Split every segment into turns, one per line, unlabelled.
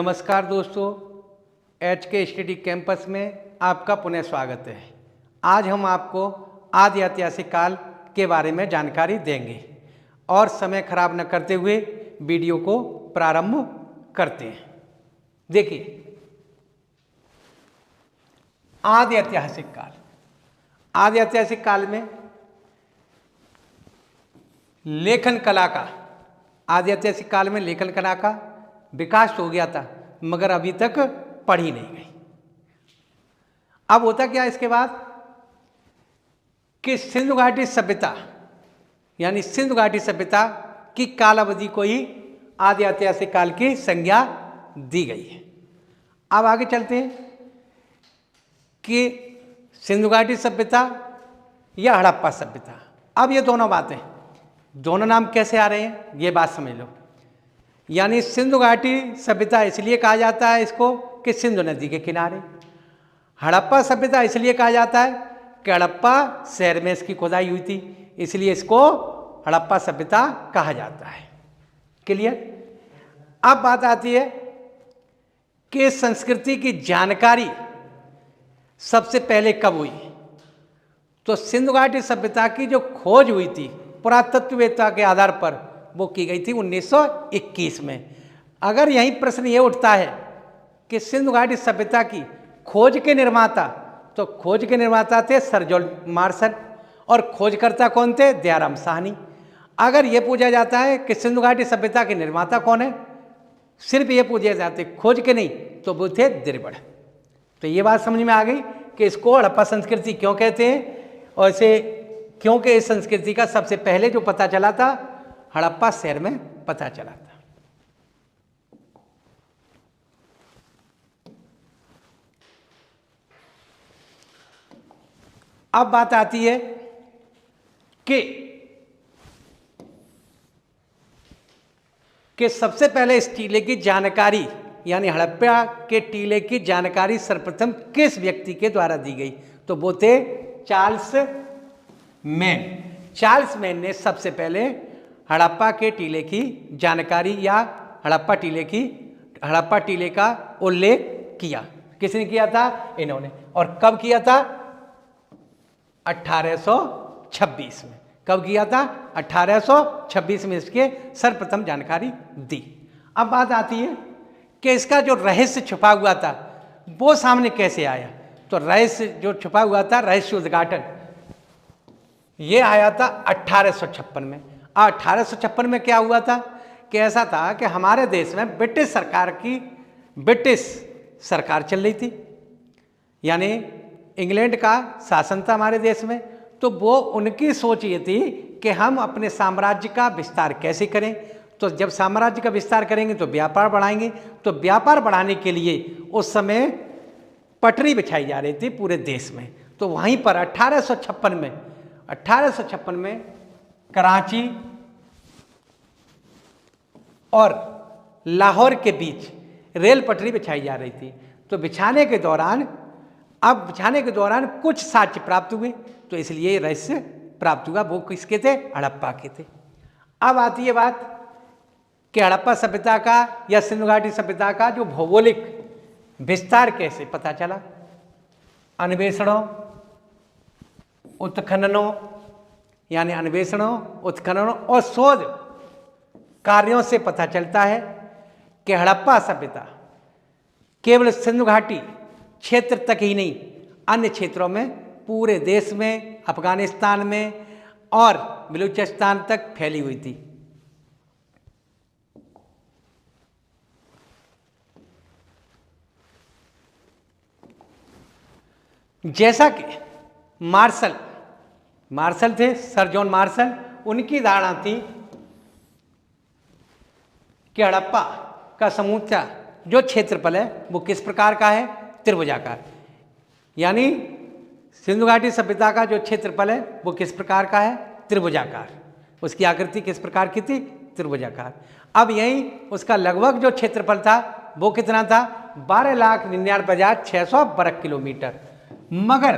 नमस्कार दोस्तों, HK study campus में आपका पुनः स्वागत है। आज हम आपको आदि ऐतिहासिक काल के बारे में जानकारी देंगे और समय खराब न करते हुए वीडियो को प्रारंभ करते हैं। देखिए, आदि ऐतिहासिक काल। आदि ऐतिहासिक काल में लेखन कला का, आदि ऐतिहासिक काल में लेखन कला का विकास हो गया था, मगर अभी तक पढ़ी नहीं गई। अब होता क्या इसके बाद कि सिंधु घाटी सभ्यता यानी सिंधु घाटी सभ्यता की कालावधि को ही आदि ऐतिहासिक काल की संज्ञा दी गई है। अब आगे चलते हैं कि सिंधु घाटी सभ्यता या हड़प्पा सभ्यता। अब ये दोनों बातें, दोनों नाम कैसे आ रहे हैं ये बात समझ लो। यानी सिंधु घाटी सभ्यता इसलिए कहा जाता है इसको कि सिंधु नदी के किनारे। हड़प्पा सभ्यता इसलिए कहा जाता है कि हड़प्पा शहर में इसकी खुदाई हुई थी, इसलिए इसको हड़प्पा सभ्यता कहा जाता है। क्लियर? अब बात आती है कि संस्कृति की जानकारी सबसे पहले कब हुई। तो सिंधु घाटी सभ्यता की जो खोज हुई थी पुरातत्ववेत्ता के आधार पर, वो की गई थी 1921 में। अगर यही प्रश्न ये उठता है कि सिंधु घाटी सभ्यता की खोज के निर्माता, तो खोज के निर्माता थे सर जॉन मार्शल और खोजकर्ता कौन थे? दयाराम साहनी। अगर ये पूछा जाता है कि सिंधु घाटी सभ्यता के निर्माता कौन है, सिर्फ ये पूछे जाते खोज के नहीं, तो वो थे द्रविड़। तो ये बात समझ में आ गई कि इसको हड़प्पा संस्कृति क्यों कहते हैं, और इसे क्योंकि इस संस्कृति का सबसे पहले जो पता चला था हड़प्पा शहर में पता चला था। अब बात आती है कि सबसे पहले इस टीले की जानकारी यानी हड़प्पा के टीले की जानकारी सर्वप्रथम किस व्यक्ति के द्वारा दी गई, तो वो थे चार्ल्स मैन। चार्ल्स मैन ने सबसे पहले हड़प्पा के टीले की जानकारी या हड़प्पा टीले का उल्लेख किया। किसने किया था? इन्होंने। और कब किया था? 1826 में। कब किया था? 1826 में इसके सर्वप्रथम जानकारी दी। अब बात आती है कि इसका जो रहस्य छुपा हुआ था वो सामने कैसे आया। तो रहस्य जो छुपा हुआ था, रहस्य उद्घाटन, ये आया था 1856 में। 1856 में क्या हुआ था कि ऐसा था कि हमारे देश में ब्रिटिश सरकार चल रही थी, यानी इंग्लैंड का शासन था हमारे देश में। तो वो उनकी सोच ये थी कि हम अपने साम्राज्य का विस्तार कैसे करें। तो जब साम्राज्य का विस्तार करेंगे तो व्यापार बढ़ाएंगे। तो व्यापार बढ़ाने के लिए उस समय पटरी बिछाई जा रही थी पूरे देश में। तो वहीं पर 1856 में कराची और लाहौर के बीच रेल पटरी बिछाई जा रही थी। तो बिछाने के दौरान कुछ साक्ष्य प्राप्त हुए, तो इसलिए रहस्य प्राप्त हुआ। वो किसके थे? हड़प्पा के थे। अब आती है बात कि हड़प्पा सभ्यता का या सिंधु घाटी सभ्यता का जो भौगोलिक विस्तार कैसे पता चला। अन्वेषणों, उत्खननों यानी अन्वेषणों, उत्खननों और शोध कार्यों से पता चलता है कि हड़प्पा सभ्यता केवल सिंधु घाटी क्षेत्र तक ही नहीं, अन्य क्षेत्रों में, पूरे देश में, अफगानिस्तान में और बलूचिस्तान तक फैली हुई थी। जैसा कि मार्शल थे, सर जॉन मार्शल, उनकी धारणा थी कि हड़प्पा का समूचा जो क्षेत्रफल है वो किस प्रकार का है? त्रिभुजाकार। यानी सिंधु घाटी सभ्यता का जो क्षेत्रफल है वो किस प्रकार का है? त्रिभुजाकार। उसकी आकृति किस प्रकार की थी? त्रिभुजाकार। अब यही उसका लगभग जो क्षेत्रफल था वो कितना था? 12,99,600 वर्ग किलोमीटर। मगर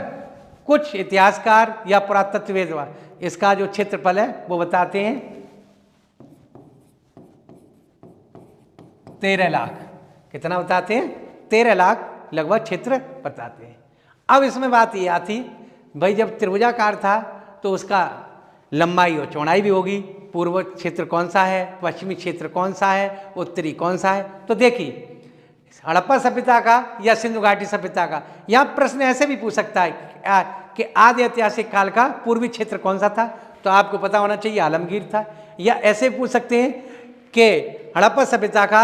कुछ इतिहासकार या पुरातत्ववेत्ता इसका जो क्षेत्रफल है वो बताते हैं 13 लाख। कितना बताते हैं? 13 लाख लगभग क्षेत्र बताते हैं। अब इसमें बात ये आती, भाई जब त्रिभुजाकार था तो उसका लंबाई और चौड़ाई भी होगी। पूर्व क्षेत्र कौन सा है, पश्चिमी क्षेत्र कौन सा है, उत्तरी कौन सा है। तो देखिए हड़प्पा सभ्यता का या सिंधु घाटी सभ्यता का, यहाँ प्रश्न ऐसे भी पूछ सकता है कि आदि ऐतिहासिक काल का पूर्वी क्षेत्र कौन सा था, तो आपको पता होना चाहिए आलमगीर था। या ऐसे पूछ सकते हैं कि हड़प्पा सभ्यता का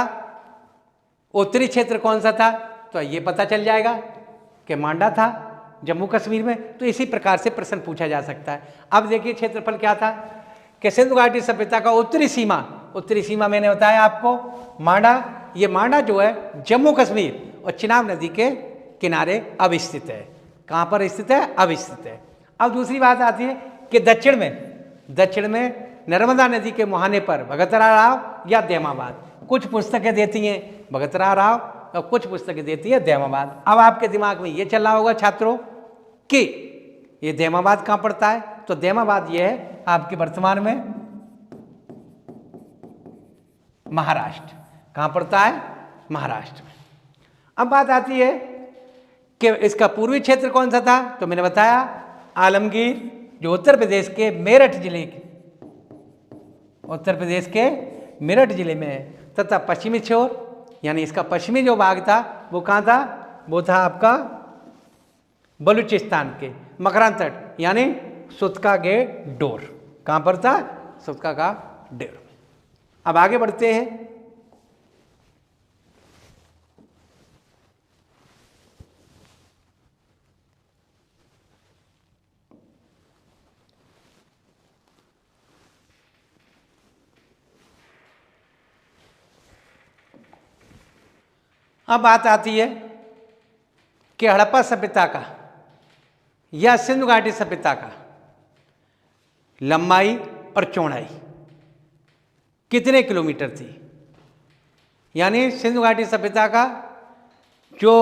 उत्तरी क्षेत्र कौन सा था, तो ये पता चल जाएगा कि मांडा था जम्मू कश्मीर में। तो इसी प्रकार से प्रश्न पूछा जा सकता है। अब देखिए क्षेत्रफल क्या था कि सिंधु घाटी सभ्यता का उत्तरी सीमा मैंने बताया आपको मांडा, ये मांडा जो है जम्मू कश्मीर और चिनाब नदी के किनारे अवस्थित है। कहाँ पर स्थित है? अवस्थित है। अब दूसरी बात आती है कि दक्षिण में नर्मदा नदी के मुहाने पर भगतरा राव या दैमाबाद। कुछ पुस्तकें देती हैं भगतरा राव और कुछ पुस्तकें देती है दैमाबाद। अब आपके दिमाग में ये चल रहा होगा छात्रों कि ये दैमाबाद कहाँ पड़ता है, तो दैमाबाद ये है आपके वर्तमान में महाराष्ट्र। कहाँ पड़ता है? महाराष्ट्र में। अब बात आती है कि इसका पूर्वी क्षेत्र कौन सा था, तो मैंने बताया आलमगीर जो उत्तर प्रदेश के मेरठ जिले में है, तथा पश्चिमी छोर यानी इसका पश्चिमी जो भाग था वो कहाँ था, वो था आपका बलूचिस्तान के मकरान तट यानी सुतका गे डोर। कहाँ पर था? सुतका का डोर। अब आगे बढ़ते हैं। अब बात आती है कि हड़प्पा सभ्यता का या सिंधु घाटी सभ्यता का लंबाई और चौड़ाई कितने किलोमीटर थी। यानी सिंधु घाटी सभ्यता का जो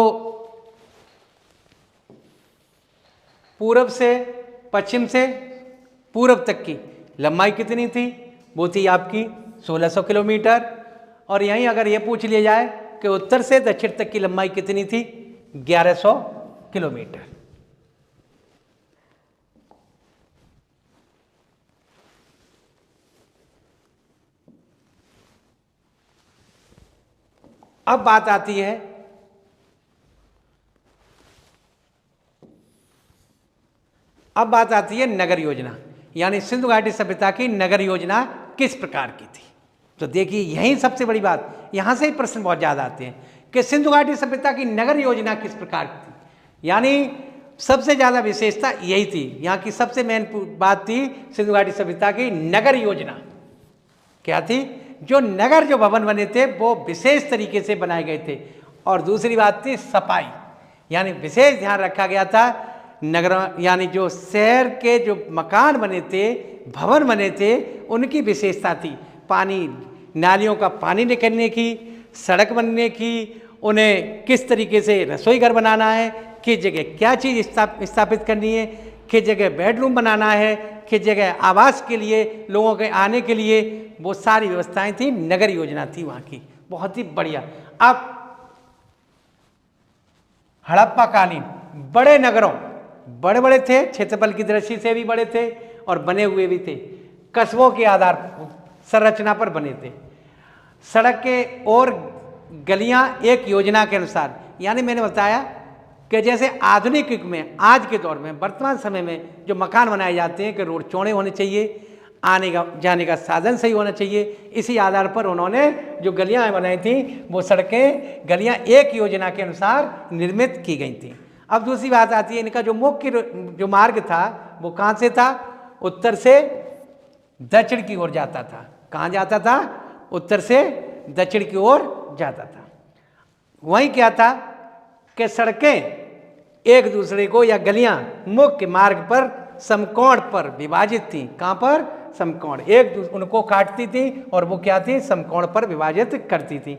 पूरब से पश्चिम से पूरब तक की लंबाई कितनी थी, वो थी आपकी 1600 किलोमीटर। और यहीं अगर ये पूछ लिया जाए कि उत्तर से दक्षिण तक की लंबाई कितनी थी, 1100 किलोमीटर। अब बात आती है नगर योजना, यानी सिंधु घाटी सभ्यता की नगर योजना किस प्रकार की थी। तो देखिए यही सबसे बड़ी बात, यहां से ही प्रश्न बहुत ज्यादा आते हैं कि सिंधु घाटी सभ्यता की नगर योजना किस प्रकार की थी। यानी सबसे ज्यादा विशेषता यही थी, यहाँ की सबसे मेन बात थी सिंधु घाटी सभ्यता की नगर योजना। क्या थी? जो नगर जो भवन बने थे वो विशेष तरीके से बनाए गए थे। और दूसरी बात थी सफाई, यानी विशेष ध्यान रखा गया था नगर, यानी जो शहर के जो मकान बने थे, भवन बने थे, उनकी विशेषता थी। पानी, नालियों का पानी निकलने की, सड़क बनने की, उन्हें किस तरीके से रसोई घर बनाना है, किस जगह क्या चीज़ स्थापित करनी है, किस जगह बेडरूम बनाना है, किस जगह आवास के लिए, लोगों के आने के लिए, वो सारी व्यवस्थाएं थी। नगर योजना थी वहाँ की, बहुत ही बढ़िया। अब हड़प्पा कालीन बड़े नगरों, बड़े बड़े थे, क्षेत्रफल की दृष्टि से भी बड़े थे और बने हुए भी थे, कस्बों के आधार संरचना पर बने थे। सड़कें और गलियां एक योजना के अनुसार, यानी मैंने बताया कि जैसे आधुनिक युग में, आज के दौर में, वर्तमान समय में जो मकान बनाए जाते हैं कि रोड चौड़े होने चाहिए, आने का जाने का साधन सही होना चाहिए। इसी आधार पर उन्होंने जो गलियां बनाई थी वो सड़कें, गलियां एक योजना के अनुसार निर्मित की गई थी। अब दूसरी बात आती है, इनका जो मुख्य जो मार्ग था वो कहाँ से था? उत्तर से दक्षिण की ओर जाता था। कहाँ जाता था? उत्तर से दक्षिण की ओर जाता था। वहीं क्या था कि सड़कें एक दूसरे को, या गलियां मुख्य मार्ग पर समकोण पर विभाजित थी। कहाँ पर? समकोण, एक उनको काटती थी और वो क्या थी? समकोण पर विभाजित करती थी।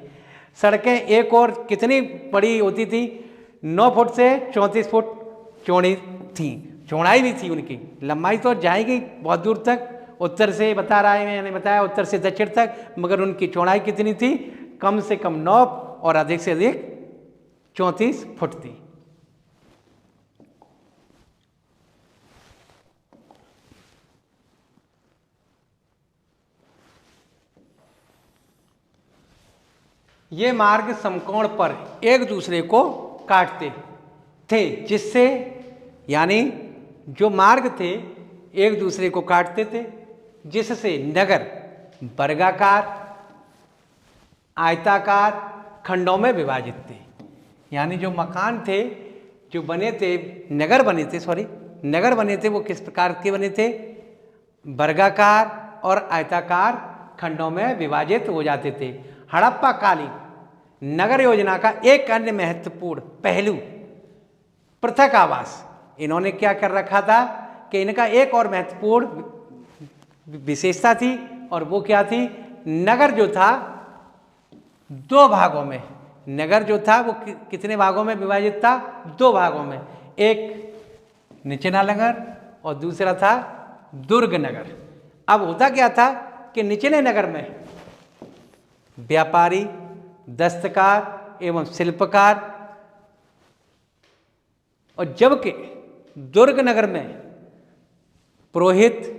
सड़कें एक और कितनी बड़ी होती थी? 9 फुट से 34 फुट चौड़ी थी। चौड़ाई भी थी उनकी, लंबाई तो जाएगी बहुत दूर तक, उत्तर से बता रहा है, मैंने बताया उत्तर से दक्षिण तक, मगर उनकी चौड़ाई कितनी थी? कम से कम 9 और अधिक से अधिक 34 फुट थी। ये मार्ग समकोण पर एक दूसरे को काटते थे, जिससे यानी जो मार्ग थे एक दूसरे को काटते थे, जिससे नगर वर्गाकार आयताकार खंडों में विभाजित थे। यानी जो मकान थे जो बने थे, नगर बने थे, वो किस प्रकार के बने थे? वर्गाकार और आयताकार खंडों में विभाजित हो जाते थे। हड़प्पा कालीन नगर योजना का एक अन्य महत्वपूर्ण पहलू पृथक आवास। इन्होंने क्या कर रखा था कि इनका एक और महत्वपूर्ण विशेषता थी, और वो क्या थी? नगर जो था दो भागों में, नगर जो था वो कितने भागों में विभाजित था? दो भागों में। एक निचला नगर और दूसरा था दुर्ग नगर। अब होता क्या था कि निचले नगर में व्यापारी, दस्तकार एवं शिल्पकार, और जबकि दुर्ग नगर में पुरोहित,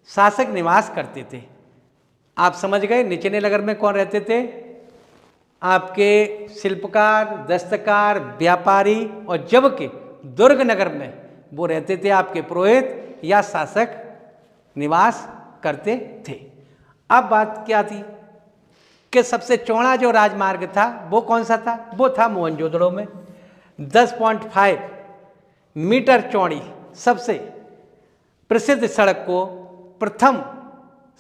शासक निवास करते थे। आप समझ गए? निचले नगर में कौन रहते थे? आपके शिल्पकार, दस्तकार, व्यापारी, और जबकि दुर्ग नगर में वो रहते थे आपके पुरोहित या शासक निवास करते थे। अब बात क्या थी कि सबसे चौड़ा जो राजमार्ग था वो कौन सा था? वो था मोहनजोदड़ो में 10.5 मीटर चौड़ी सबसे प्रसिद्ध सड़क को प्रथम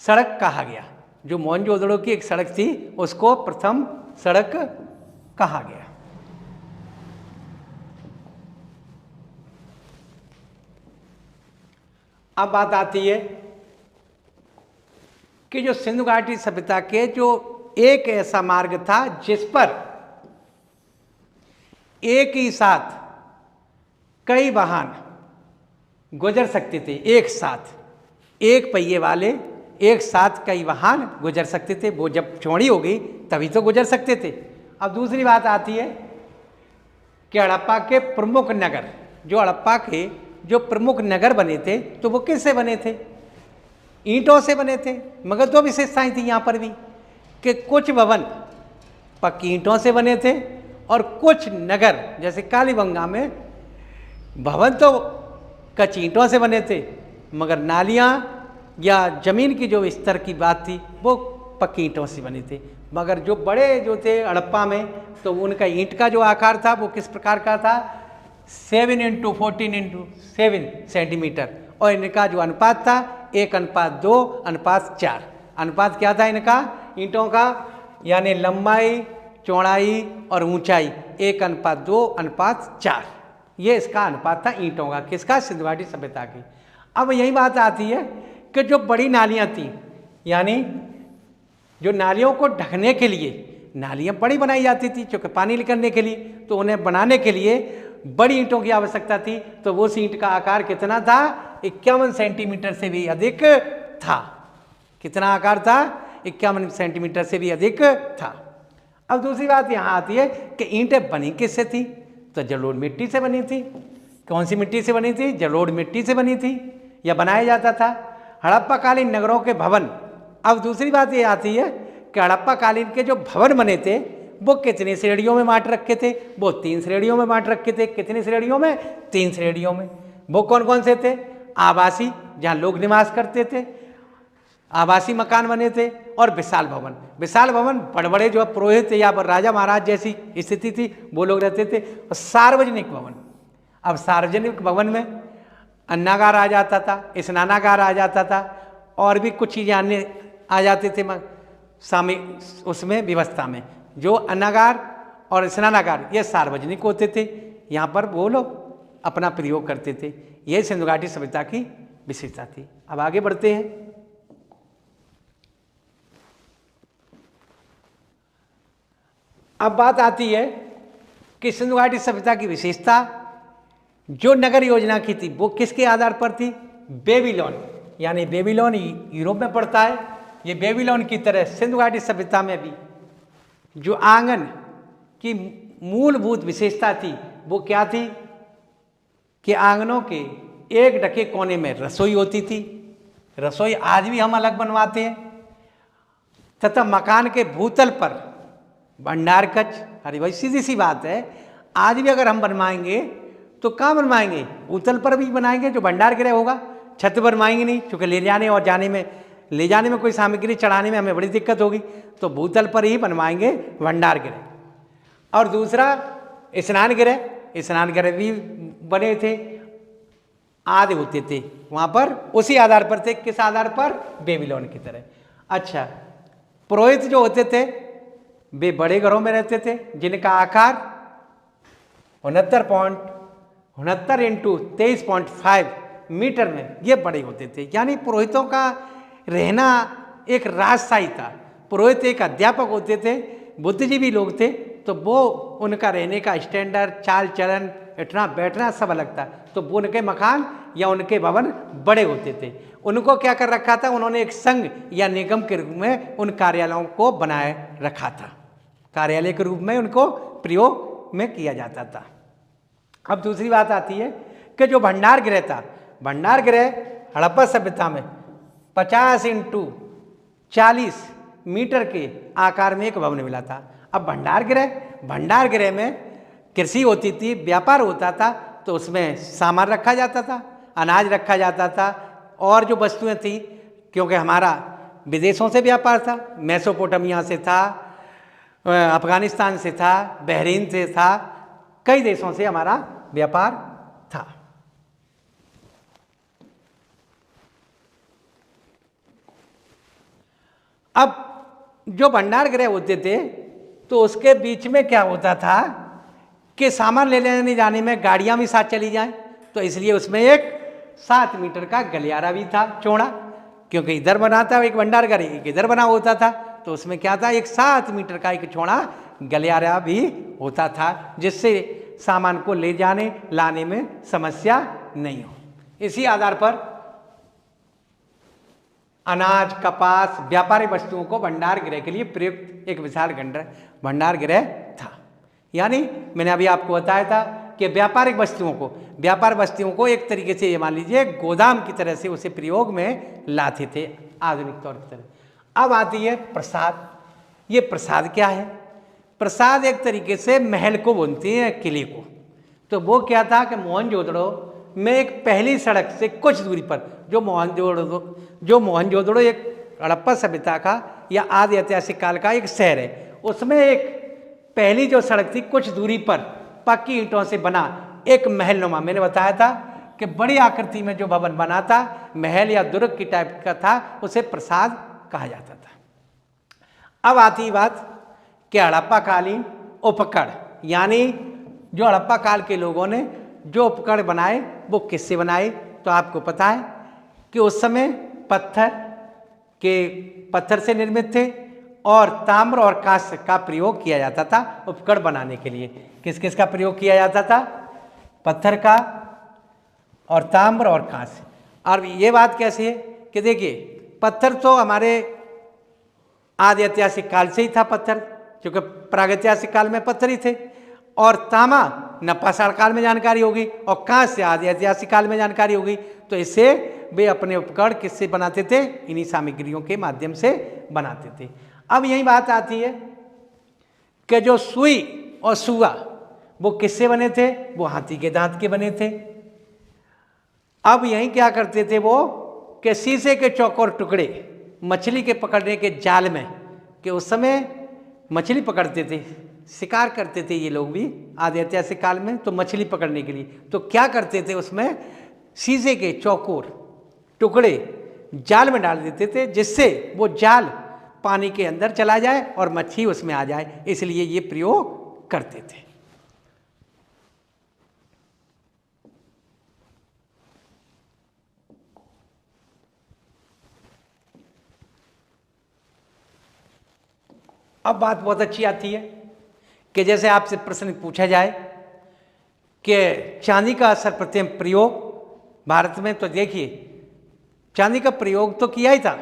सड़क कहा गया। जो मोहनजोदड़ो की एक सड़क थी उसको प्रथम सड़क कहा गया। अब बात आती है कि जो सिंधु घाटी सभ्यता के जो एक ऐसा मार्ग था जिस पर एक ही साथ कई वाहन गुजर सकते थे, एक साथ एक पहिए वाले एक साथ कई वाहन गुजर सकते थे। वो जब चौड़ी हो गई तभी तो गुजर सकते थे। अब दूसरी बात आती है कि हड़प्पा के प्रमुख नगर, जो हड़प्पा के जो प्रमुख नगर बने थे तो वो किससे बने थे? ईंटों से बने थे। मगर दो विशेषताएं थी यहाँ पर भी कि कुछ भवन पक्की ईंटों से बने थे और कुछ नगर जैसे कालीबंगा में भवन तो कच्ची ईंटों से बने थे, मगर नालियाँ या जमीन की जो स्तर की बात थी वो पक्की ईंटों से बने थे। मगर जो बड़े जो थे हड़प्पा में तो उनका ईंट का जो आकार था वो किस प्रकार का था? 7 × 14 × 7 सेंटीमीटर। और इनका जो अनुपात था 1:2:4। अनुपात क्या था इनका? ईंटों का यानी लंबाई, चौड़ाई और ऊंचाई 1:2:4। ये इसका अनुपात था ईंटों का। किसका? सिंधु घाटी सभ्यता की। अब यही बात आती है कि जो बड़ी नालियाँ थी, यानी जो नालियों को ढकने के लिए नालियाँ बड़ी बनाई जाती थी क्योंकि पानी निकलने के लिए, तो उन्हें बनाने के लिए बड़ी ईंटों की आवश्यकता थी। तो वो ईंट का आकार कितना था? 51 सेंटीमीटर से भी अधिक था। कितना आकार था? 51 सेंटीमीटर से भी अधिक था। अब दूसरी बात यहाँ आती है कि ईंटें बनी किससे थी? तो जलोढ़ मिट्टी से बनी थी। कौन सी मिट्टी से बनी थी? जलोढ़ मिट्टी से बनी थी या बनाया जाता था। हड़प्पा कालीन नगरों के भवन। अब दूसरी बात ये आती है कि हड़प्पा कालीन के जो भवन बने थे वो कितनी श्रेणियों में बांट रखे थे? वो 3 श्रेणियों में बांट रखे थे। कितनी श्रेणियों में? 3 श्रेणियों में। वो कौन कौन से थे? आवासी, जहाँ लोग निवास करते थे, आवासी मकान बने थे, और विशाल भवन। विशाल भवन बड़े बड़े जो पुरोहित या राजा महाराज जैसी स्थिति थी वो लोग रहते थे। और सार्वजनिक भवन। अब सार्वजनिक भवन में अन्नागार आ जाता था, स्नानागार आ जाता था, और भी कुछ चीज़ें अन्य आ जाते थे उसमें व्यवस्था में। जो अन्नागार और स्नानागार ये सार्वजनिक होते थे, यहाँ पर वो लोग अपना प्रयोग करते थे। ये सिंधु घाटी सभ्यता की विशेषता थी। अब आगे बढ़ते हैं। अब बात आती है कि सिंधु घाटी सभ्यता की विशेषता जो नगर योजना की थी वो किसके आधार पर थी? बेबीलोन, यानी बेबीलोन यूरोप में पड़ता है। ये बेबीलोन की तरह सिंधु घाटी सभ्यता में भी जो आंगन की मूलभूत विशेषता थी वो क्या थी कि आंगनों के एक ढके कोने में रसोई होती थी। रसोई आज भी हम अलग बनवाते हैं, तथा मकान के भूतल पर भंडार कक्ष। अरे भाई सीधी सी बात है, आज भी अगर हम बनवाएंगे तो कहाँ बनवाएंगे? भूतल पर भी बनाएंगे, जो भंडार गृह होगा। छत बनवाएंगे नहीं, क्योंकि ले जाने और ले जाने में कोई सामग्री चढ़ाने में हमें बड़ी दिक्कत होगी, तो भूतल पर ही बनवाएंगे भंडार गृह। और दूसरा स्नान गृह। स्नान गृह भी बने थे, आदि होते थे वहाँ पर, उसी आधार पर थे। किस आधार पर? बेबीलोन की तरह। अच्छा, पुरोहित जो होते थे वे बड़े घरों में रहते थे, जिनका आकार 69 इंटू 23.5 मीटर में ये बड़े होते थे। यानी पुरोहितों का रहना एक राजशाही था। पुरोहित एक अध्यापक होते थे, बुद्धिजीवी लोग थे, तो वो उनका रहने का स्टैंडर्ड, चाल चलन, उठना बैठना सब अलग था। तो वो उनके मकान या उनके भवन बड़े होते थे। उनको क्या कर रखा था? उन्होंने एक संघ या निगम के रूप में उन कार्यालयों को बनाए रखा था। कार्यालय के रूप में उनको प्रयोग में किया जाता था। अब दूसरी बात आती है कि जो भंडार गृह था, भंडार गृह हड़प्पा सभ्यता में 50 इंटू 40 मीटर के आकार में एक भवन मिला था। अब भंडार गृह में कृषि होती थी, व्यापार होता था, तो उसमें सामान रखा जाता था, अनाज रखा जाता था, और जो वस्तुएं थी, क्योंकि हमारा विदेशों से व्यापार था, मेसोपोटामिया से था, अफगानिस्तान से था, बहरीन से था, कई देशों से हमारा व्यापार था। अब जो भंडार गृह होते थे तो उसके बीच में क्या होता था कि सामान लेने जाने में गाड़ियां भी साथ चली जाएं, तो इसलिए उसमें एक 7 मीटर का गलियारा भी था चौड़ा, क्योंकि इधर बना था एक भंडार गृह, एक इधर बना होता था, तो उसमें क्या था? एक 7 मीटर का एक चौड़ा गलियारा भी होता था, जिससे सामान को ले जाने लाने में समस्या नहीं हो। इसी आधार पर अनाज, कपास, व्यापारिक वस्तुओं को भंडार गृह के लिए प्रयुक्त एक विशाल भंडार गृह था। यानी मैंने अभी आपको बताया था कि व्यापार वस्तुओं को एक तरीके से ये मान लीजिए गोदाम की तरह से उसे प्रयोग में लाते थे, आधुनिक तौर की तरह। अब आती है प्रसाद। ये प्रसाद क्या है? प्रसाद एक तरीके से महल को बोलते हैं, किले को। तो वो क्या था कि मोहनजोदड़ो में एक पहली सड़क से कुछ दूरी पर, जो मोहनजोदड़ो एक हड़प्पा सभ्यता का या आदि ऐतिहासिक काल का एक शहर है, उसमें एक पहली जो सड़क थी कुछ दूरी पर पक्की ईंटों से बना एक महलनुमा, मैंने बताया था कि बड़ी आकृति में जो भवन बना था, महल या दुर्ग की टाइप का था, उसे प्रसाद कहा जाता था। अब आती बात कि हड़प्पा कालीन उपकरण, यानी जो हड़प्पा काल के लोगों ने जो उपकरण बनाए वो किससे बनाए? तो आपको पता है कि उस समय पत्थर से निर्मित थे, और ताम्र और कांस्य का प्रयोग किया जाता था उपकरण बनाने के लिए। किस किस का प्रयोग किया जाता था? पत्थर का और ताम्र और कांस्य। और ये बात कैसी है कि देखिए, पत्थर तो हमारे आदि ऐतिहासिक काल से ही था पत्थर, क्योंकि प्रागैतिहासिक काल में पत्थर ही थे, और तांबा नपाषाण काल में जानकारी होगी, और कांस्य आदि ऐतिहासिक काल में जानकारी होगी। तो इससे वे अपने उपकरण किससे बनाते थे? इन्हीं सामग्रियों के माध्यम से बनाते थे। अब यही बात आती है कि जो सुई और सुआ वो किससे बने थे? वो हाथी के दांत के बने थे। अब यही क्या करते थे वो कि शीशे के चौकोर टुकड़े मछली के पकड़ने के जाल में, कि उस समय मछली पकड़ते थे, शिकार करते थे ये लोग भी आदि ऐतिहासिक काल में, तो मछली पकड़ने के लिए तो क्या करते थे? उसमें शीशे के चौकोर टुकड़े जाल में डाल देते थे, जिससे वो जाल पानी के अंदर चला जाए और मच्छी उसमें आ जाए, इसलिए ये प्रयोग करते थे। अब बात बहुत अच्छी आती है कि जैसे आपसे प्रश्न पूछा जाए कि चांदी का सर्वप्रथम प्रयोग भारत में, तो देखिए चांदी का प्रयोग तो किया ही था,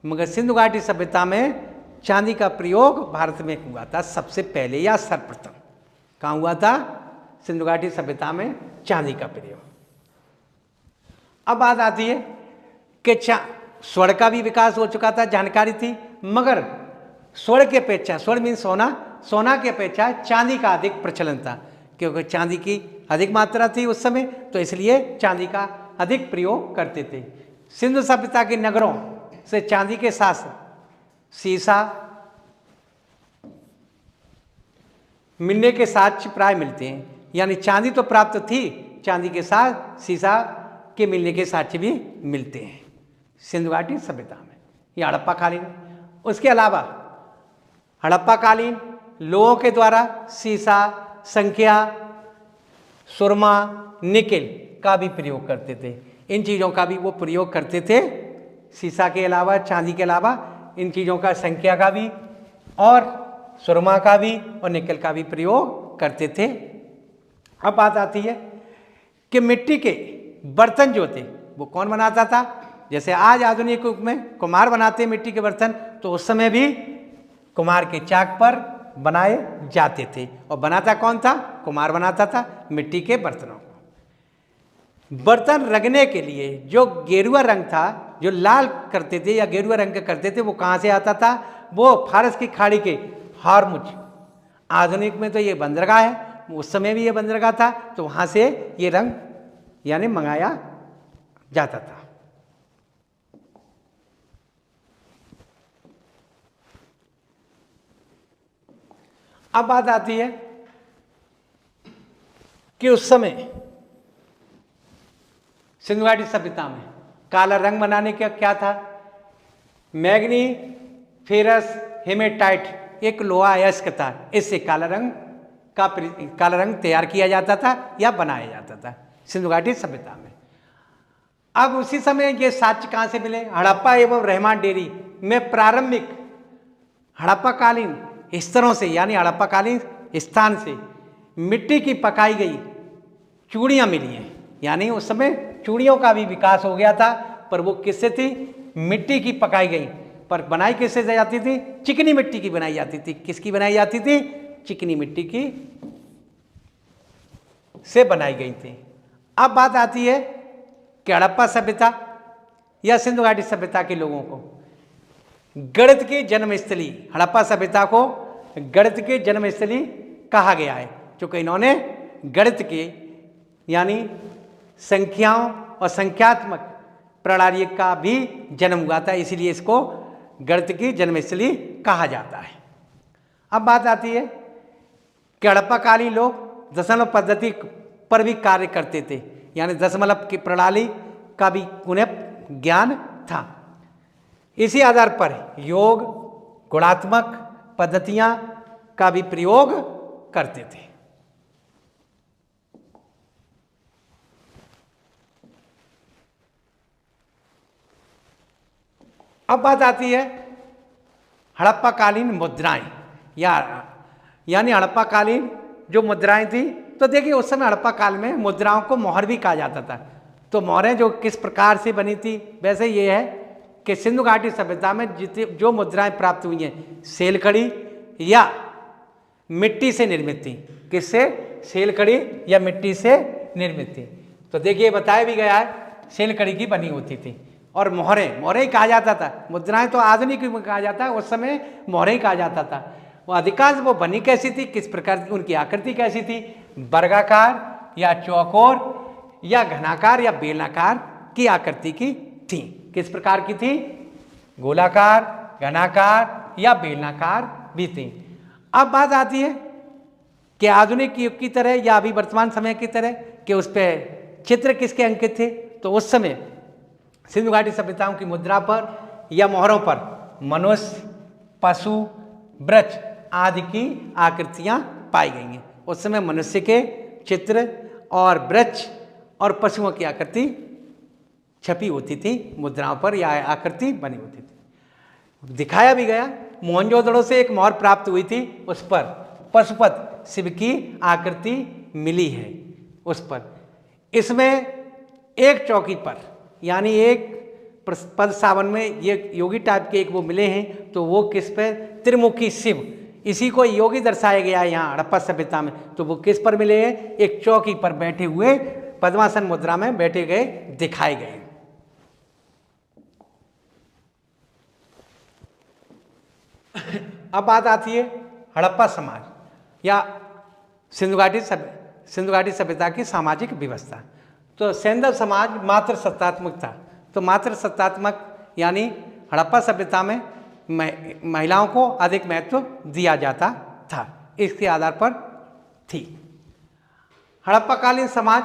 मगर सिंधु घाटी सभ्यता में चांदी का प्रयोग भारत में हुआ था सबसे पहले या सर्वप्रथम। कहाँ हुआ था? सिंधु घाटी सभ्यता में चांदी का प्रयोग। अब बात आती है कि स्वर्ण का भी विकास हो चुका था, जानकारी थी, मगर स्वर्ण की अपेक्षा, स्वर्ण मीन सोना, सोना की अपेक्षा चांदी का अधिक प्रचलन था, क्योंकि चांदी की अधिक मात्रा थी उस समय, तो इसलिए चांदी का अधिक प्रयोग करते थे। सिंधु सभ्यता के नगरों से चांदी के साथ सीसा मिलने के साक्ष्य प्राय मिलते हैं, यानी चांदी तो प्राप्त थी, चांदी के साथ सीसा के मिलने के साक्ष्य भी मिलते हैं सिंधु घाटी सभ्यता में, या हड़प्पा कालीन। उसके अलावा हड़प्पा कालीन लोगों के द्वारा सीसा, संख्या, सुरमा, निकेल का भी प्रयोग करते थे। इन चीज़ों का भी वो प्रयोग करते थे, सीसा के अलावा, चांदी के अलावा इन चीज़ों का, संख्या का भी और सुरमा का भी और निकेल का भी प्रयोग करते थे। अब बात आती है कि मिट्टी के बर्तन जो थे वो कौन बनाता था? जैसे आज आधुनिक युग में कुम्हार बनाते हैं मिट्टी के बर्तन, तो उस समय भी कुम्हार के चाक पर बनाए जाते थे। और बनाता कौन था? कुम्हार बनाता था मिट्टी के बर्तनों को। बर्तन रंगने के लिए जो गेरुआ रंग था, जो लाल करते थे या गेरुआ रंग का करते थे, वो कहाँ से आता था? वो फारस की खाड़ी के हॉर्मुज, आधुनिक में तो ये बंदरगाह है, उस समय भी ये बंदरगाह था, तो वहाँ से ये रंग यानी मंगाया जाता था। अब बात आती है कि उस समय सिंधु घाटी सभ्यता में काला रंग बनाने का क्या था? मैग्नी फेरस हेमेटाइट एक लोहा अयस्क था, इससे काला रंग तैयार किया जाता था या बनाया जाता था सिंधु घाटी सभ्यता में। अब उसी समय ये साक्ष्य कहाँ से मिले? हड़प्पा एवं रहमान डेरी में प्रारंभिक हड़प्पाकालीन स्तरों से, यानी हड़प्पाकालीन स्थान से मिट्टी की पकाई गई चूड़ियाँ मिली हैं। यानी उस समय चूड़ियों का भी विकास हो गया था, पर वो किससे थी? मिट्टी की पकाई गई, पर बनाई किससे जाती थी? चिकनी मिट्टी की बनाई जाती थी। किसकी बनाई जाती थी? चिकनी मिट्टी की से बनाई गई थी। अब बात आती है कि हड़प्पा सभ्यता या सिंधु घाटी सभ्यता के लोगों को गणित की जन्मस्थली, हड़प्पा सभ्यता को गणित की जन्मस्थली कहा गया है, क्योंकि इन्होंने गणित के यानी संख्याओं और संख्यात्मक प्रणाली का भी जन्म हुआ था, इसीलिए इसको गणित की जन्मस्थली कहा जाता है। अब बात आती है कि हड़प्पाकालीन लोग दशमलव पद्धति पर भी कार्य करते थे, यानी दशमलव की प्रणाली का भी उन्हें ज्ञान था। इसी आधार पर योग, गुणात्मक पद्धतियां का भी प्रयोग करते थे। अब बात आती है हड़प्पाकालीन मुद्राएं, यानी हड़प्पाकालीन जो मुद्राएं थी, तो देखिए उस समय हड़प्पा काल में मुद्राओं को मोहर भी कहा जाता था। तो मोहरें जो किस प्रकार से बनी थी, वैसे ये है कि सिंधु घाटी सभ्यता में जो मुद्राएं प्राप्त हुई हैं सेलकड़ी या मिट्टी से निर्मित थी। किससे? सेलकड़ी या मिट्टी से निर्मित थी। तो देखिए बताया भी गया है सेलकड़ी की बनी होती थी। और मोहरें ही कहा जाता था। मुद्राएं तो आधुनिक में कहा जाता है, उस समय मोहरें ही कहा जाता था। वो अधिकांश वो बनी कैसी थी, किस प्रकार की उनकी आकृति कैसी थी? वर्गाकार या चौकोर या घनाकार या बेलनाकार की आकृति की थी। किस प्रकार की थी? गोलाकार, घनाकार या बेलनाकार भी थी। अब बात आती है कि आधुनिक युग की तरह या अभी वर्तमान समय की तरह कि उस पर चित्र किसके अंकित थे? तो उस समय सिंधु घाटी सभ्यताओं की मुद्रा पर या मोहरों पर मनुष्य, पशु, वृक्ष आदि की आकृतियां पाई गई हैं। उस समय मनुष्य के चित्र और वृक्ष और पशुओं की आकृति छपी होती थी मुद्राओं पर या आकृति बनी होती थी। दिखाया भी गया, मोहनजोदड़ो से एक मोहर प्राप्त हुई थी, उस पर पशुपत शिव की आकृति मिली है उस पर। इसमें एक चौकी पर यानी एक पद सावन में ये योगी टाइप के एक वो मिले हैं, तो वो किस पे? त्रिमुखी शिव, इसी को योगी दर्शाया गया है यहाँ हड़प्पा सभ्यता में। तो वो किस पर मिले हैं? एक चौकी पर बैठे हुए पद्मासन मुद्रा में बैठे गए दिखाए गए। अब बात आती है हड़प्पा समाज या सिंधु घाटी सभ्यता की सामाजिक व्यवस्था। तो सैंधव समाज मात्र सत्तात्मक था। तो मात्र सत्तात्मक यानी हड़प्पा सभ्यता में महिलाओं को अधिक महत्व दिया जाता था, इसके आधार पर थी। हड़प्पाकालीन समाज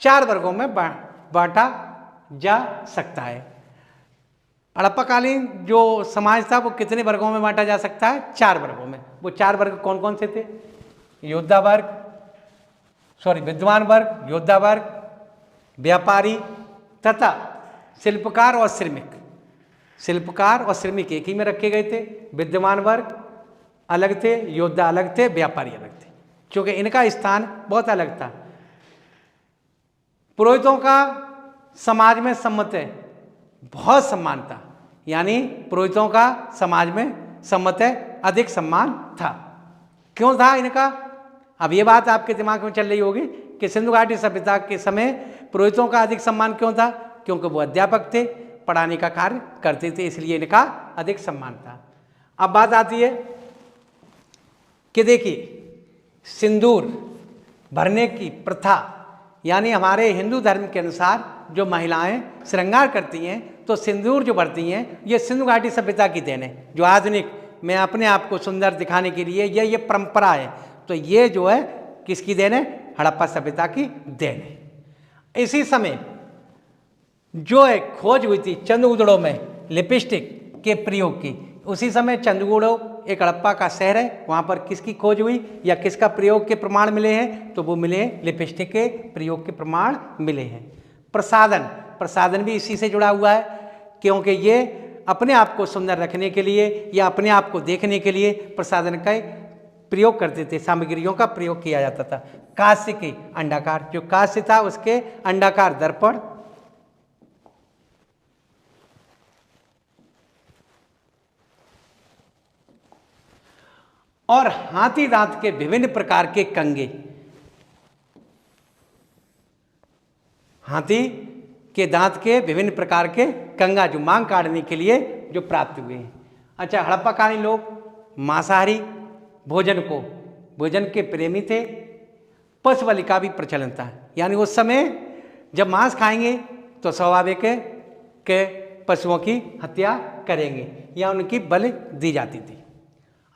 4 वर्गों में बांटा जा सकता है। हड़प्पाकालीन जो समाज था वो कितने वर्गों में बांटा जा सकता है? 4 वर्गों में। वो 4 वर्ग कौन कौन से थे? विद्वान वर्ग, योद्धा वर्ग, व्यापारी तथा शिल्पकार और श्रमिक। शिल्पकार और श्रमिक एक ही में रखे गए थे। विद्वान वर्ग अलग थे, योद्धा अलग थे, व्यापारी अलग थे, क्योंकि इनका स्थान बहुत अलग था। पुरोहितों का समाज में सम्मत है बहुत सम्मान था, यानी पुरोहितों का समाज में सम्मत है अधिक सम्मान था। क्यों था इनका? अब ये बात आपके दिमाग में चल रही होगी कि सिंधु घाटी सभ्यता के समय पुरोहितों का अधिक सम्मान क्यों था? क्योंकि वो अध्यापक थे, पढ़ाने का कार्य करते थे, इसलिए इनका अधिक सम्मान था। अब बात आती है कि देखिए सिंदूर भरने की प्रथा, यानी हमारे हिंदू धर्म के अनुसार जो महिलाएं श्रृंगार करती हैं तो सिंदूर जो भरती हैं ये सिंधु घाटी सभ्यता की देन है। जो आधुनिक में अपने आप को सुंदर दिखाने के लिए ये परंपरा है, तो ये जो है किसकी देन है? हड़प्पा सभ्यता की देन है। इसी समय जो है खोज हुई थी चंद्रगुड़ों में लिपस्टिक के प्रयोग की, उसी समय चंद्रगुड़ो एक हड़प्पा का शहर है, वहाँ पर किसकी खोज हुई या किसका प्रयोग के प्रमाण मिले हैं? तो वो मिले लिपस्टिक के प्रयोग के प्रमाण मिले हैं। प्रसाधन भी इसी से जुड़ा हुआ है, क्योंकि ये अपने आप को सुंदर रखने के लिए या अपने आप को देखने के लिए प्रसाधन का प्रयोग करते थे, सामग्रियों का प्रयोग किया जाता था। कांस्य के अंडाकार, जो कांस्य था उसके अंडाकार दर्पण, और हाथी दांत के विभिन्न प्रकार के कंगे, हाथी के दांत के विभिन्न प्रकार के कंगा जो मांग काटने के लिए जो प्राप्त हुए हैं। अच्छा, हड़प्पाकालीन लोग मांसाहारी भोजन के प्रेमी थे। पशु बलि का भी प्रचलन था, यानी उस समय जब मांस खाएंगे तो स्वाभाविक है कि पशुओं की हत्या करेंगे या उनकी बलि दी जाती थी।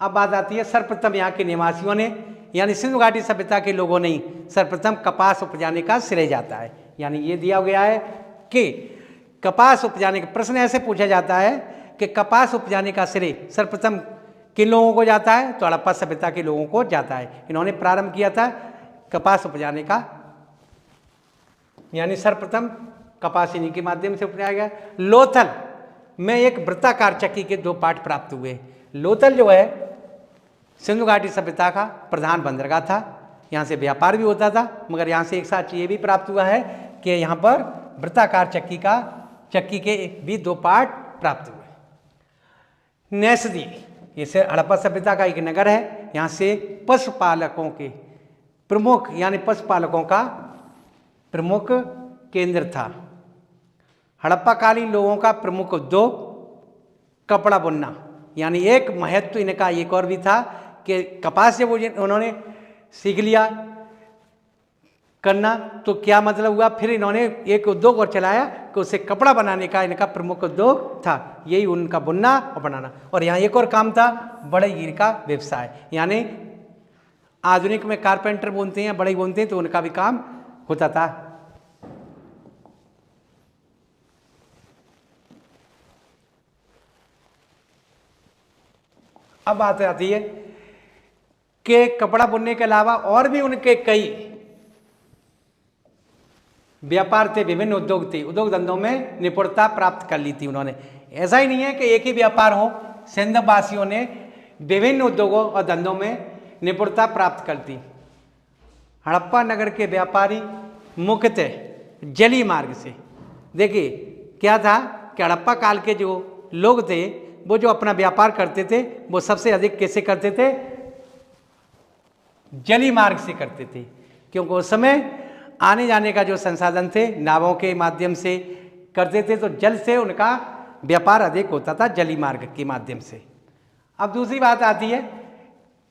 अब बात आती है सर्वप्रथम यहाँ के निवासियों ने यानी सिंधु घाटी सभ्यता के लोगों ने सर्वप्रथम कपास उपजाने का श्रेय जाता है। यानी ये दिया गया है कि कपास उपजाने का प्रश्न ऐसे पूछा जाता है कि कपास उपजाने का श्रेय सर्वप्रथम किन लोगों को जाता है? तो हड़प्पा सभ्यता के लोगों को जाता है। इन्होंने प्रारंभ किया था कपास उपजाने का, यानी सर्वप्रथम कपास इन्हीं के माध्यम से उपजाया गया। लोथल में एक वृत्ताकार चक्की के 2 पार्ट प्राप्त हुए। लोथल जो है सिंधु घाटी सभ्यता का प्रधान बंदरगाह था, यहाँ से व्यापार भी होता था, मगर यहाँ से एक साथ ये भी प्राप्त हुआ है कि यहाँ पर वृत्ताकार चक्की के भी 2 पार्ट प्राप्त हुए। नैसदी ये हड़प्पा सभ्यता का एक नगर है, यहाँ से पशुपालकों के प्रमुख यानी पशुपालकों का प्रमुख केंद्र था। हड़प्पाकालीन लोगों का प्रमुख उद्योग कपड़ा बुनना, यानी एक महत्व इनका एक और भी था कि कपास जब उन्होंने सीख लिया करना तो क्या मतलब हुआ, फिर इन्होंने एक उद्योग और चलाया कि उसे कपड़ा बनाने का इनका प्रमुख उद्योग था, यही उनका बुनना और बनाना। और यहाँ एक और काम था बढ़ईगीरी का व्यवसाय, यानी आधुनिक में कारपेंटर बुनते हैं, बढ़ई बुनते हैं, तो उनका भी काम होता था। अब बात आती है कि कपड़ा बुनने के अलावा और भी उनके कई व्यापार थे, विभिन्न उद्योग थे, उद्योग धंधों में निपुणता प्राप्त कर ली थी उन्होंने। ऐसा ही नहीं है कि एक ही व्यापार हो, सिंध वासियों ने विभिन्न उद्योगों और धंधों में निपुणता प्राप्त कर दी। हड़प्पा नगर के व्यापारी मुख्यतः जलीय मार्ग से, देखिए क्या था कि हड़प्पा काल के जो लोग थे वो जो अपना व्यापार करते थे वो सबसे अधिक कैसे करते थे, जली मार्ग से करते थे, क्योंकि उस समय आने जाने का जो संसाधन थे नावों के माध्यम से करते थे, तो जल से उनका व्यापार अधिक होता था, जली मार्ग के माध्यम से। अब दूसरी बात आती है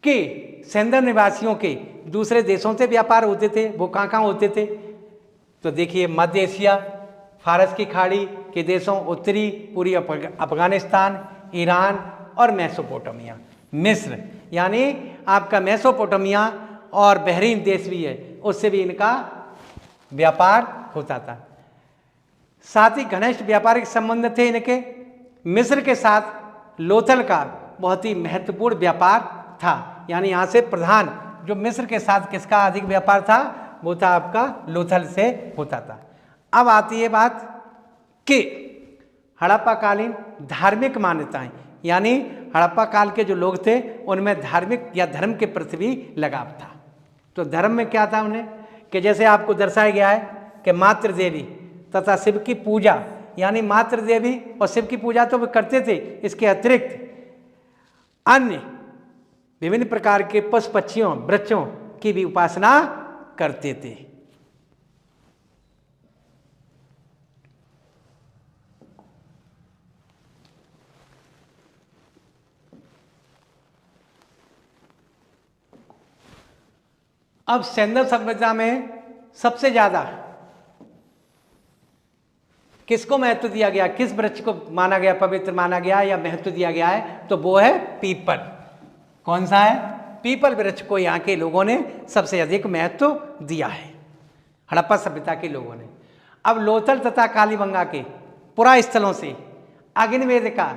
कि सेंधर निवासियों के दूसरे देशों से व्यापार होते थे, वो कहाँ कहाँ होते थे, तो देखिए मध्य एशिया, फारस की खाड़ी के देशों, उत्तरी पूरी अफगानिस्तान, ईरान और मेसोपोटामिया, मिस्र, यानी आपका मेसोपोटामिया और बहरीन देश भी है, उससे भी इनका व्यापार होता था। साथ ही घनिष्ठ व्यापारिक संबंध थे इनके। मिस्र के साथ लोथल का बहुत ही महत्वपूर्ण व्यापार था, यानी यहाँ से प्रधान जो मिस्र के साथ किसका अधिक व्यापार था, वो था आपका लोथल से होता था। अब आती है बात कि हड़प्पा कालीन धार्मिक मान्यताएं, यानी हड़प्पा काल के जो लोग थे उनमें धार्मिक या धर्म के प्रति भी लगाव था। तो धर्म में क्या था उन्हें, कि जैसे आपको दर्शाया गया है कि मातृ देवी तथा शिव की पूजा, यानी मातृ देवी और शिव की पूजा तो वे करते थे, इसके अतिरिक्त अन्य विभिन्न प्रकार के पशु पक्षियों वृक्षों की भी उपासना करते थे। अब सेंधर सभ्यता में सबसे ज्यादा किसको महत्व दिया गया, किस वृक्ष को माना गया, पवित्र माना गया या महत्व दिया गया है, तो वो है पीपल। कौन सा है, पीपल वृक्ष को यहाँ के लोगों ने सबसे अधिक महत्व दिया है, हड़प्पा सभ्यता के लोगों ने। अब लोथल तथा कालीबंगा के पुरा स्थलों से अग्नि वेदिका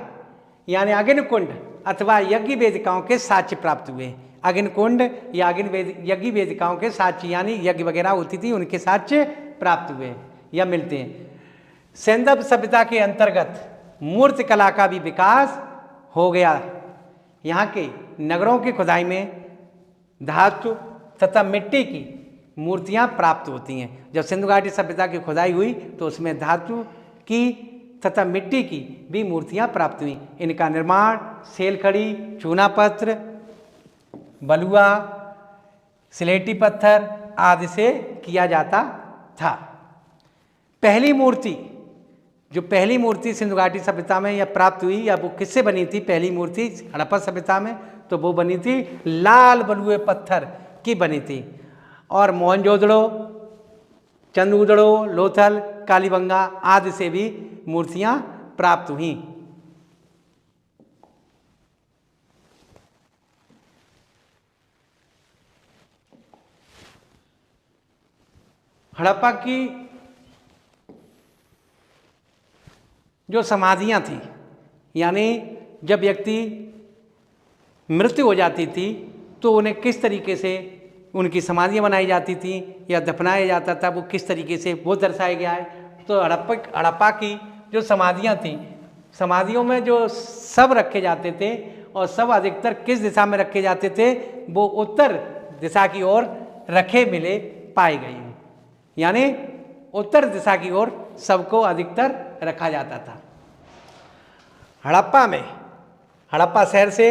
यानी अग्नि कुंड अथवा यज्ञ वेदिकाओं के साक्ष्य प्राप्त हुए। अग्नि कुंड या यज्ञ वेदिकाओं के साक्ष्य, यानी यज्ञ वगैरह होती थी, उनके साक्ष्य प्राप्त हुए या मिलते हैं। सेंधर सभ्यता के अंतर्गत मूर्ति कला का भी विकास हो गया। यहाँ के नगरों की खुदाई में धातु तथा मिट्टी की मूर्तियाँ प्राप्त होती हैं। जब सिंधु घाटी सभ्यता की खुदाई हुई तो उसमें धातु की तथा मिट्टी की भी मूर्तियाँ प्राप्त हुई। इनका निर्माण सेलखड़ी, चूना पत्थर, बलुआ, स्लेटी पत्थर आदि से किया जाता था। पहली मूर्ति, जो पहली मूर्ति सिंधु घाटी सभ्यता में या प्राप्त हुई या वो किससे बनी थी, पहली मूर्ति हड़प्पा सभ्यता में, तो वो बनी थी लाल बलुए पत्थर की बनी थी। और मोहनजोदड़ो, चंद्रगुदड़ो, लोथल, कालीबंगा आदि से भी मूर्तियां प्राप्त हुई। हड़प्पा की जो समाधियां थी, यानी जब व्यक्ति मृत्यु हो जाती थी तो उन्हें किस तरीके से उनकी समाधियां बनाई जाती थी या दफनाया जाता था, वो किस तरीके से वो दर्शाया गया है। तो हड़प्पा की जो समाधियां थी, समाधियों में जो शव रखे जाते थे और शव अधिकतर किस दिशा में रखे जाते थे, वो उत्तर दिशा की ओर रखे मिले पाए गए, यानी उत्तर दिशा की ओर सबको अधिकतर रखा जाता था। हड़प्पा में, हड़प्पा शहर से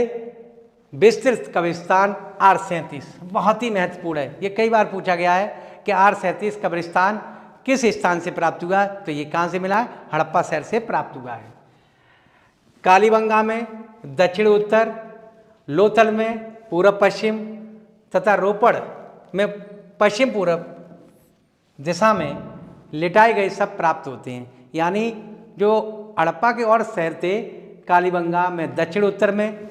विस्तृत कब्रिस्तान R37 बहुत ही महत्वपूर्ण है। ये कई बार पूछा गया है कि R37 कब्रिस्तान किस स्थान से प्राप्त हुआ, तो ये कहाँ से मिला है, हड़प्पा शहर से प्राप्त हुआ है। कालीबंगा में दक्षिण उत्तर, लोथल में पूर्व पश्चिम तथा रोपड़ में पश्चिम पूर्व दिशा में लिटाए गए सब प्राप्त होते हैं। यानी जो हड़प्पा के और शहर थे, कालीबंगा में दक्षिण उत्तर में,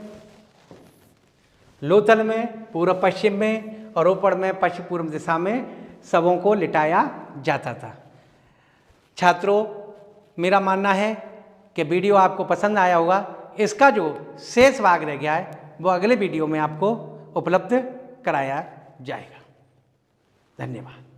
लोथल में पूर्व पश्चिम में और रोपड़ में पश्चिम पूर्व दिशा में शवों को लिटाया जाता था। छात्रों, मेरा मानना है कि वीडियो आपको पसंद आया होगा। इसका जो शेष भाग रह गया है वो अगले वीडियो में आपको उपलब्ध कराया जाएगा। धन्यवाद।